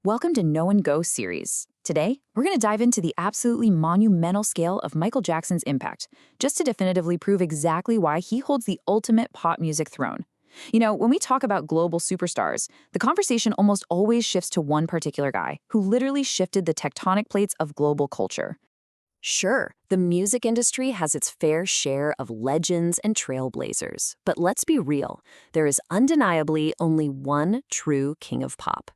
Welcome to Know and Go series. Today, we're going to dive into the absolutely monumental scale of Michael Jackson's impact, just to definitively prove exactly why he holds the ultimate pop music throne. You know, when we talk about global superstars, the conversation almost always shifts to one particular guy who literally shifted the tectonic plates of global culture. Sure, the music industry has its fair share of legends and trailblazers, but let's be real, there is undeniably only one true king of pop.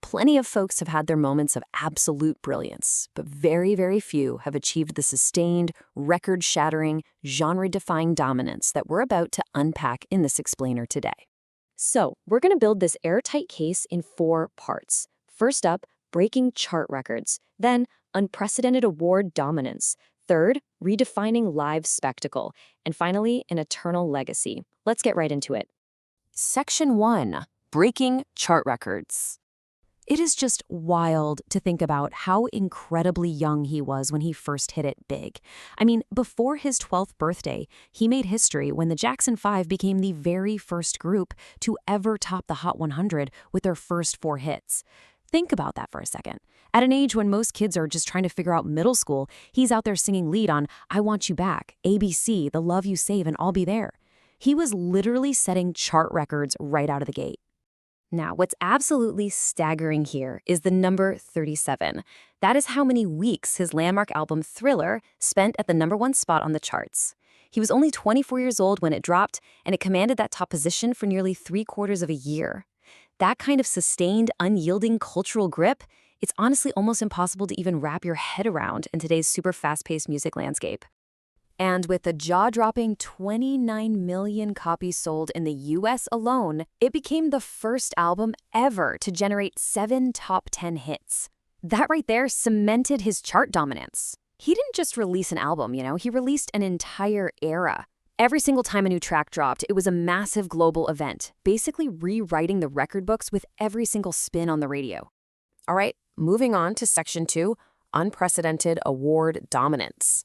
Plenty of folks have had their moments of absolute brilliance, but very few have achieved the sustained, record-shattering, genre-defying dominance that we're about to unpack in this explainer today. So, we're going to build this airtight case in 4 parts. First up, breaking chart records. Then, unprecedented award dominance. Third, redefining live spectacle. And finally, an eternal legacy. Let's get right into it. Section 1. Breaking chart records. It is just wild to think about how incredibly young he was when he first hit it big. I mean, before his 12th birthday, he made history when the Jackson 5 became the very first group to ever top the Hot 100 with their first 4 hits. Think about that for a second. At an age when most kids are just trying to figure out middle school, he's out there singing lead on I Want You Back, ABC, The Love You Save, and I'll Be There. He was literally setting chart records right out of the gate. Now, what's absolutely staggering here is the number 37. That is how many weeks his landmark album Thriller spent at the #1 spot on the charts. He was only 24 years old when it dropped, and it commanded that top position for nearly 3/4 of a year. That kind of sustained, unyielding cultural grip, it's honestly almost impossible to even wrap your head around in today's super fast-paced music landscape. And with a jaw-dropping 29 million copies sold in the US alone, it became the first album ever to generate 7 top 10 hits. That right there cemented his chart dominance. He didn't just release an album, he released an entire era. Every single time a new track dropped, it was a massive global event, basically rewriting the record books with every single spin on the radio. All right, moving on to Section 2, unprecedented award dominance.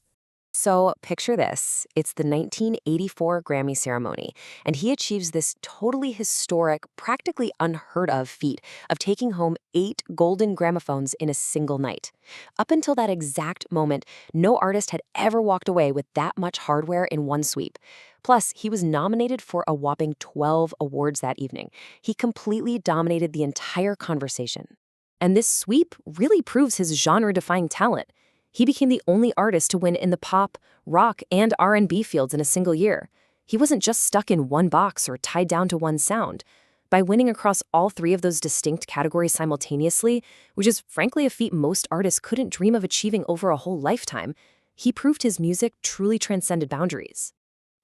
So picture this. It's the 1984 Grammy ceremony, and he achieves this totally historic, practically unheard of feat of taking home 8 golden gramophones in a single night. Up until that exact moment, no artist had ever walked away with that much hardware in one sweep. Plus, he was nominated for a whopping 12 awards that evening. He completely dominated the entire conversation. And this sweep really proves his genre-defying talent. He became the only artist to win in the pop, rock, and R&B fields in a single year. He wasn't just stuck in one box or tied down to one sound. By winning across all 3 of those distinct categories simultaneously, which is frankly a feat most artists couldn't dream of achieving over a whole lifetime, he proved his music truly transcended boundaries.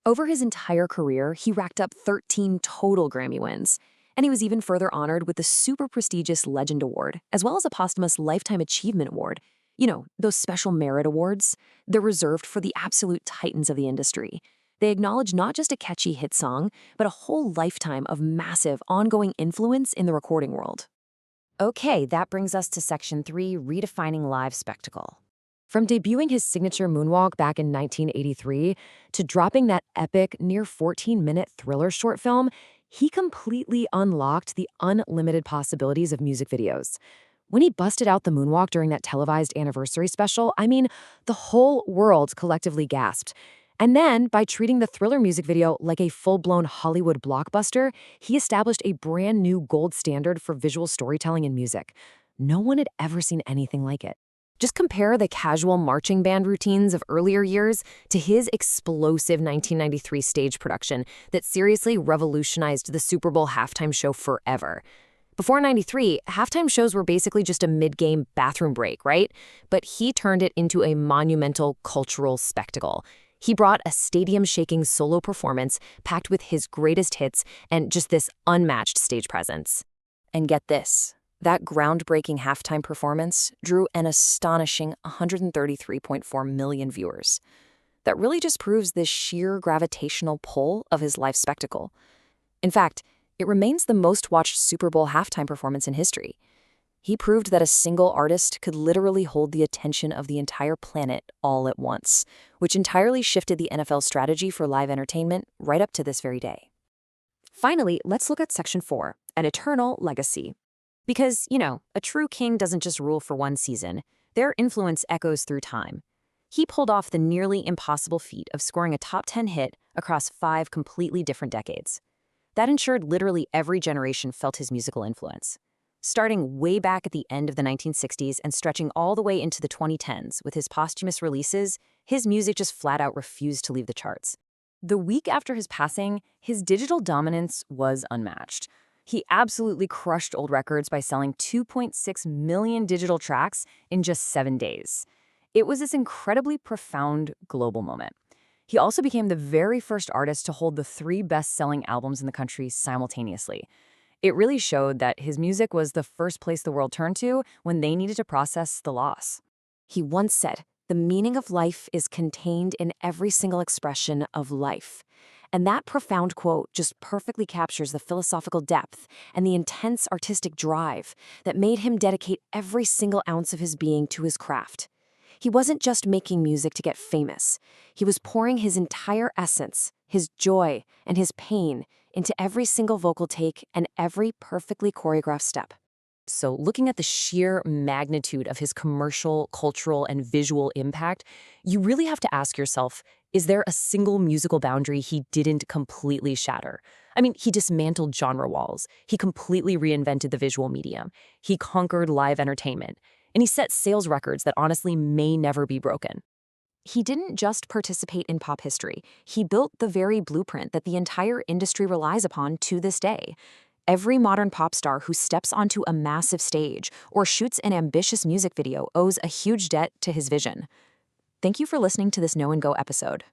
Over his entire career, he racked up 13 total Grammy wins. And he was even further honored with the super prestigious Legend Award, as well as a posthumous Lifetime Achievement Award. You know, those special merit awards, they're reserved for the absolute titans of the industry. They acknowledge not just a catchy hit song, but a whole lifetime of massive, ongoing influence in the recording world. Okay, that brings us to Section 3, redefining live spectacle. From debuting his signature moonwalk back in 1983 to dropping that epic, near 14-minute Thriller short film, he completely unlocked the unlimited possibilities of music videos. When he busted out the moonwalk during that televised anniversary special, I mean, the whole world collectively gasped. And then, by treating the Thriller music video like a full-blown Hollywood blockbuster, he established a brand new gold standard for visual storytelling in music. No one had ever seen anything like it. Just compare the casual marching band routines of earlier years to his explosive 1993 stage production that seriously revolutionized the Super Bowl halftime show forever. Before '93, halftime shows were basically just a mid-game bathroom break, right? But he turned it into a monumental cultural spectacle. He brought a stadium-shaking solo performance packed with his greatest hits and just this unmatched stage presence. And get this, that groundbreaking halftime performance drew an astonishing 133.4 million viewers. That really just proves the sheer gravitational pull of his live spectacle. In fact, it remains the most watched Super Bowl halftime performance in history. He proved that a single artist could literally hold the attention of the entire planet all at once, which entirely shifted the NFL strategy for live entertainment right up to this very day. Finally, let's look at Section 4, an eternal legacy. Because, a true king doesn't just rule for one season. Their influence echoes through time. He pulled off the nearly impossible feat of scoring a top 10 hit across 5 completely different decades. That ensured literally every generation felt his musical influence. Starting way back at the end of the 1960s and stretching all the way into the 2010s with his posthumous releases, his music just flat out refused to leave the charts. The week after his passing, his digital dominance was unmatched. He absolutely crushed old records by selling 2.6 million digital tracks in just 7 days. It was this incredibly profound global moment. He also became the very first artist to hold the 3 best-selling albums in the country simultaneously. It really showed that his music was the first place the world turned to when they needed to process the loss. He once said, "The meaning of life is contained in every single expression of life." And that profound quote just perfectly captures the philosophical depth and the intense artistic drive that made him dedicate every single ounce of his being to his craft. He wasn't just making music to get famous. He was pouring his entire essence, his joy, and his pain into every single vocal take and every perfectly choreographed step. So looking at the sheer magnitude of his commercial, cultural, and visual impact, you really have to ask yourself, is there a single musical boundary he didn't completely shatter? I mean, he dismantled genre walls. He completely reinvented the visual medium. He conquered live entertainment. And he set sales records that honestly may never be broken. He didn't just participate in pop history. He built the very blueprint that the entire industry relies upon to this day. Every modern pop star who steps onto a massive stage or shoots an ambitious music video owes a huge debt to his vision. Thank you for listening to this Know and Go episode.